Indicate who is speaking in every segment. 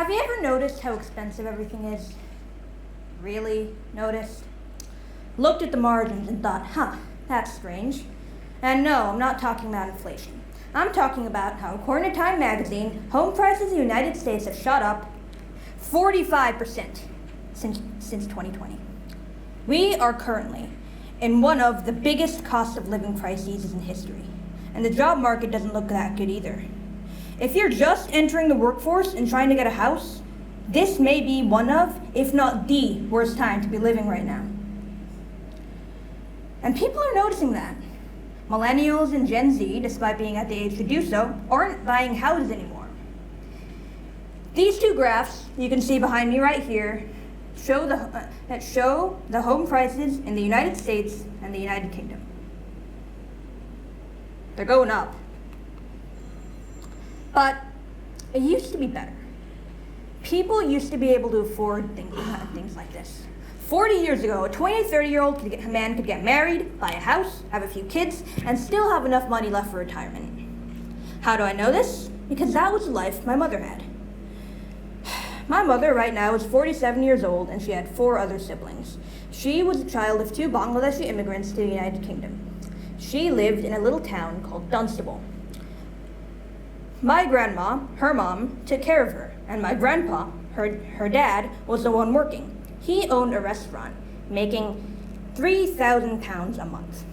Speaker 1: Have you ever noticed how expensive everything is? Really noticed? Looked at the margins and thought, that's strange. And no, I'm not talking about inflation. I'm talking about how, according to Time magazine, home prices in the United States have shot up 45% since 2020. We are currently in one of the biggest cost of living crises in history, and the job market doesn't look that good either. If you're just entering the workforce and trying to get a house, this may be one of, if not the worst time to be living right now. And people are noticing that. Millennials and Gen Z, despite being at the age to do so, aren't buying houses anymore. These two graphs you can see behind me right here show the home prices in the United States and the United Kingdom. They're going up. But it used to be better. People used to be able to afford things like this. 40 years ago, a 20 to 30-year-old man could get married, buy a house, have a few kids, and still have enough money left for retirement. How do I know this? Because that was the life my mother had. My mother right now is 47 years old, and she had 4 other siblings. She was the child of 2 Bangladeshi immigrants to the United Kingdom. She lived in a little town called Dunstable. My grandma, her mom, took care of her, and my grandpa, her dad, was the one working. He owned a restaurant, making £3,000 a month.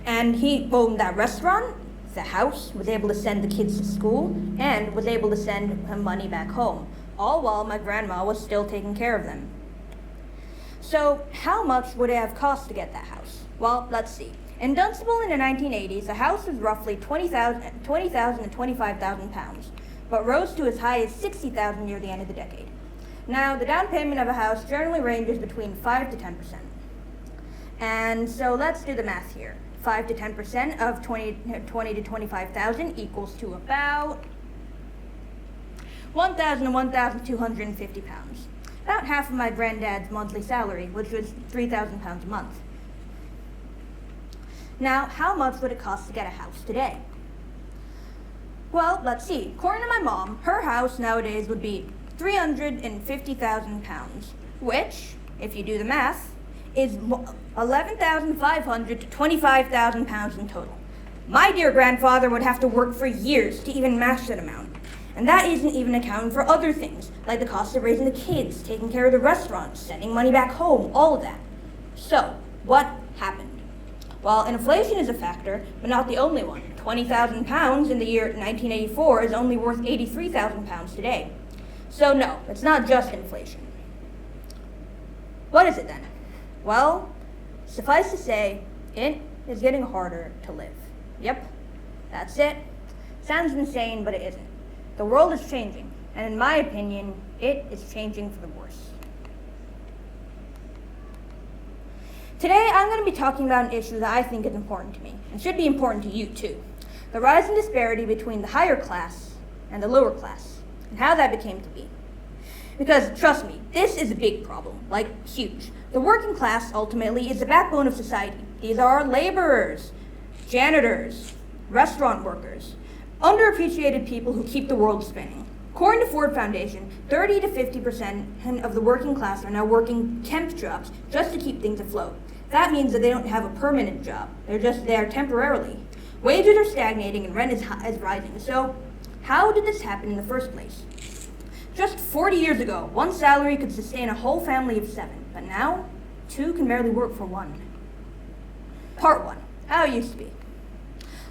Speaker 1: And he owned that restaurant, the house, was able to send the kids to school, and was able to send money back home, all while my grandma was still taking care of them. So how much would it have cost to get that house? Well, let's see. In Dunstable in the 1980s, a house was roughly $20,000 to £25,000, but rose to as high as $60,000 near the end of the decade. Now, the down payment of a house generally ranges between 5 to 10%. And so let's do the math here. 5 to 10% of 20 to 25,000 equals to about 1,000 to 1,250 pounds. About half of my granddad's monthly salary, which was £3,000 a month. Now, how much would it cost to get a house today? Well, let's see. According to my mom, her house nowadays would be £350,000, which, if you do the math, is $11,500 to £25,000 in total. My dear grandfather would have to work for years to even match that amount. And that isn't even accounting for other things, like the cost of raising the kids, taking care of the restaurant, sending money back home, all of that. So, what happened? Well, inflation is a factor, but not the only one. £20,000 in the year 1984 is only worth £83,000 today. So no, it's not just inflation. What is it then? Well, suffice to say, it is getting harder to live. Yep, that's it. Sounds insane, but it isn't. The world is changing, and in my opinion, it is changing for the worse. Today, I'm going to be talking about an issue that I think is important to me, and should be important to you too. The rising disparity between the higher class and the lower class, and how that became to be. Because, trust me, this is a big problem, like huge. The working class, ultimately, is the backbone of society. These are laborers, janitors, restaurant workers, underappreciated people who keep the world spinning. According to Ford Foundation, 30 to 50% of the working class are now working temp jobs just to keep things afloat. That means that they don't have a permanent job. They're just there temporarily. Wages are stagnating and rent is rising. So how did this happen in the first place? Just 40 years ago, one salary could sustain a whole family of 7, but now 2 can barely work for 1. Part 1, how it used to be.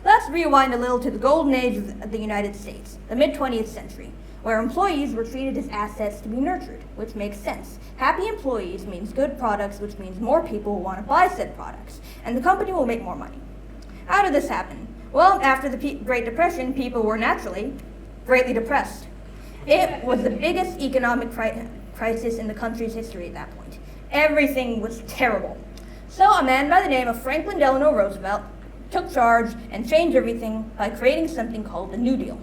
Speaker 1: Let's rewind a little to the golden age of the United States, the mid-20th century, where employees were treated as assets to be nurtured, which makes sense. Happy employees means good products, which means more people will want to buy said products, and the company will make more money. How did this happen? Well, after the Great Depression, people were naturally greatly depressed. It was the biggest economic crisis in the country's history at that point. Everything was terrible. So a man by the name of Franklin Delano Roosevelt took charge and changed everything by creating something called the New Deal.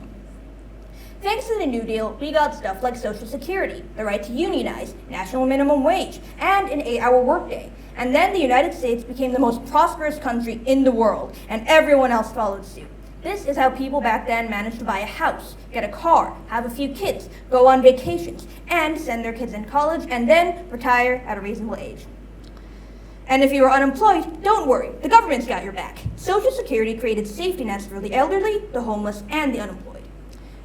Speaker 1: Thanks to the New Deal, we got stuff like Social Security, the right to unionize, national minimum wage, and an 8-hour workday. And then the United States became the most prosperous country in the world, and everyone else followed suit. This is how people back then managed to buy a house, get a car, have a few kids, go on vacations, and send their kids in college, and then retire at a reasonable age. And if you were unemployed, don't worry, the government's got your back. Social Security created safety nets for the elderly, the homeless, and the unemployed.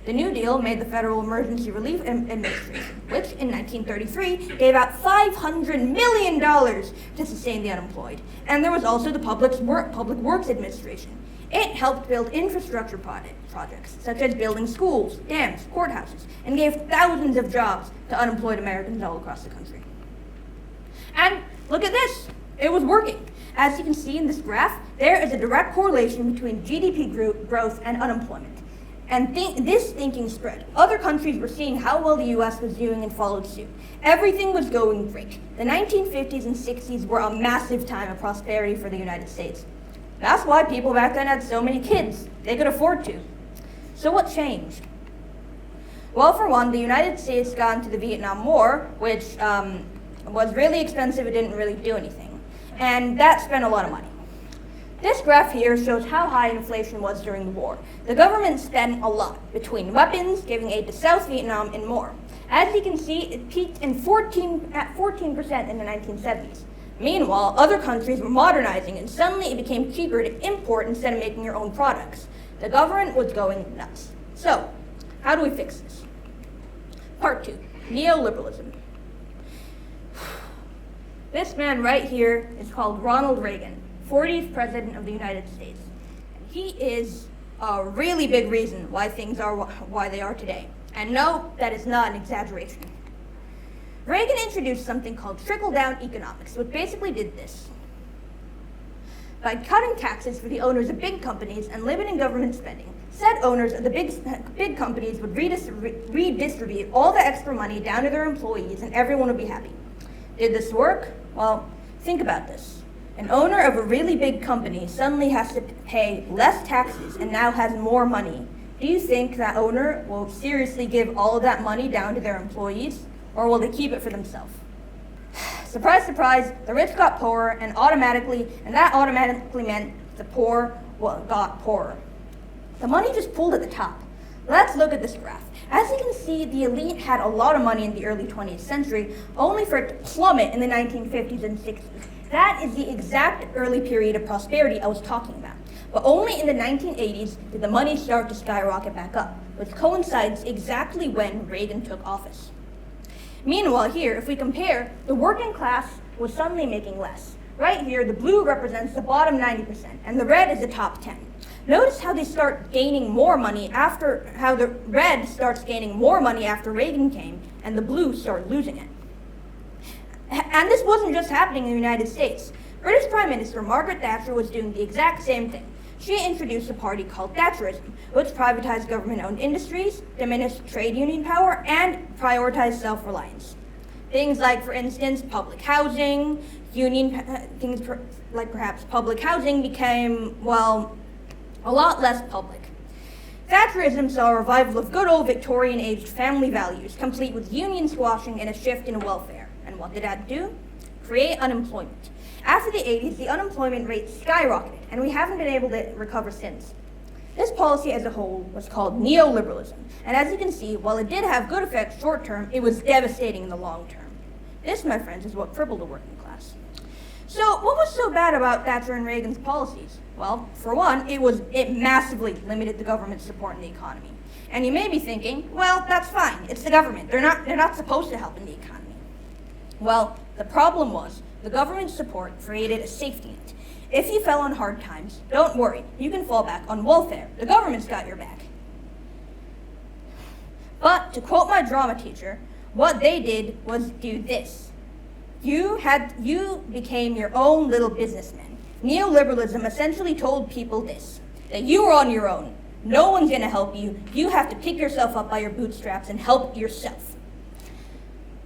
Speaker 1: The New Deal made the Federal Emergency Relief Administration, which in 1933 gave out $500 million to sustain the unemployed. And there was also the Public Works Administration. It helped build infrastructure projects, such as building schools, dams, courthouses, and gave thousands of jobs to unemployed Americans all across the country. And look at this, it was working. As you can see in this graph, there is a direct correlation between GDP growth and unemployment. And this thinking spread. Other countries were seeing how well the US was doing and followed suit. Everything was going great. The 1950s and 60s were a massive time of prosperity for the United States. That's why people back then had so many kids. They could afford to. So what changed? Well, for one, the United States got into the Vietnam War, which was really expensive. It didn't really do anything. And that spent a lot of money. This graph here shows how high inflation was during the war. The government spent a lot between weapons, giving aid to South Vietnam, and more. As you can see, it peaked at 14% in the 1970s. Meanwhile, other countries were modernizing, and suddenly it became cheaper to import instead of making your own products. The government was going nuts. So, how do we fix this? Part 2, neoliberalism. This man right here is called Ronald Reagan, 40th President of the United States. And he is a really big reason why things are why they are today. And no, that is not an exaggeration. Reagan introduced something called trickle-down economics, which basically did this. By cutting taxes for the owners of big companies and limiting government spending, said owners of the big companies would redistribute all the extra money down to their employees and everyone would be happy. Did this work? Well, think about this. An owner of a really big company suddenly has to pay less taxes and now has more money. Do you think that owner will seriously give all of that money down to their employees, or will they keep it for themselves? Surprise, surprise, the rich got poorer and that automatically meant the poor got poorer. The money just pooled at the top. Let's look at this graph. As you can see, the elite had a lot of money in the early 20th century, only for it to plummet in the 1950s and 60s. That is the exact early period of prosperity I was talking about. But only in the 1980s did the money start to skyrocket back up, which coincides exactly when Reagan took office. Meanwhile here, if we compare, the working class was suddenly making less. Right here, the blue represents the bottom 90%, and the red is the top 10. Notice how they start gaining more money how the red starts gaining more money after Reagan came, and the blue started losing it. And this wasn't just happening in the United States. British Prime Minister Margaret Thatcher was doing the exact same thing. She introduced a party called Thatcherism, which privatized government-owned industries, diminished trade union power, and prioritized self-reliance. Things like, for instance, public housing, things like perhaps public housing became, well, a lot less public. Thatcherism saw a revival of good old Victorian-aged family values, complete with union squashing and a shift in welfare. And what did that do? Create unemployment. After the 80s, the unemployment rate skyrocketed, and we haven't been able to recover since. This policy as a whole was called neoliberalism, and as you can see, while it did have good effects short term, it was devastating in the long term. This, my friends, is what crippled the working class. So, what was so bad about Thatcher and Reagan's policies? Well, for one, it massively limited the government's support in the economy. And you may be thinking, well, that's fine, it's the government, they're not supposed to help in the economy. Well, the problem was, the government's support created a safety net. If you fell on hard times, don't worry, you can fall back on welfare. The government's got your back. But to quote my drama teacher, what they did was do this. You became your own little businessman. Neoliberalism essentially told people this, that you are on your own. No one's gonna help you. You have to pick yourself up by your bootstraps and help yourself.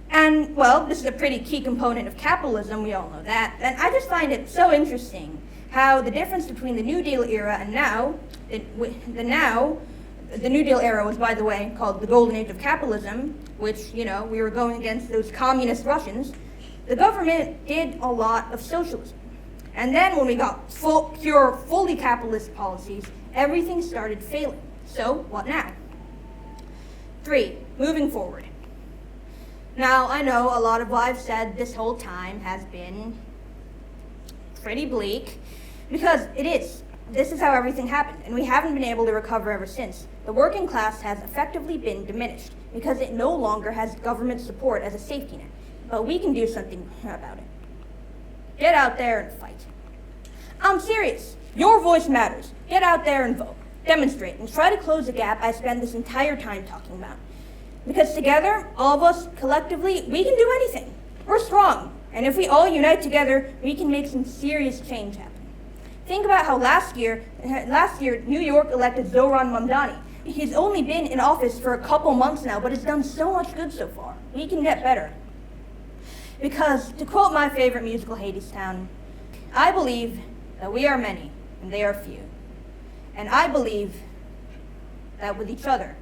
Speaker 1: And, well, this is a pretty key component of capitalism, we all know that, and I just find it so interesting how the difference between the New Deal era and now, the New Deal era was, by the way, called the Golden Age of Capitalism, which, we were going against those communist Russians. The government did a lot of socialism. And then when we got fully capitalist policies, everything started failing. So, what now? 3. Moving forward. Now, I know a lot of what I've said this whole time has been pretty bleak, because it is. This is how everything happened, and we haven't been able to recover ever since. The working class has effectively been diminished because it no longer has government support as a safety net. But we can do something about it. Get out there and fight. I'm serious. Your voice matters. Get out there and vote. Demonstrate and try to close the gap I spent this entire time talking about. Because together, all of us, collectively, we can do anything. We're strong. And if we all unite together, we can make some serious change happen. Think about how last year, New York elected Zohran Mamdani. He's only been in office for a couple months now, but has done so much good so far. We can get better. Because, to quote my favorite musical, Hadestown, I believe that we are many and they are few. And I believe that with each other,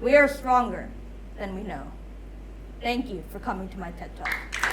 Speaker 1: we are stronger than we know. Thank you for coming to my TED Talk.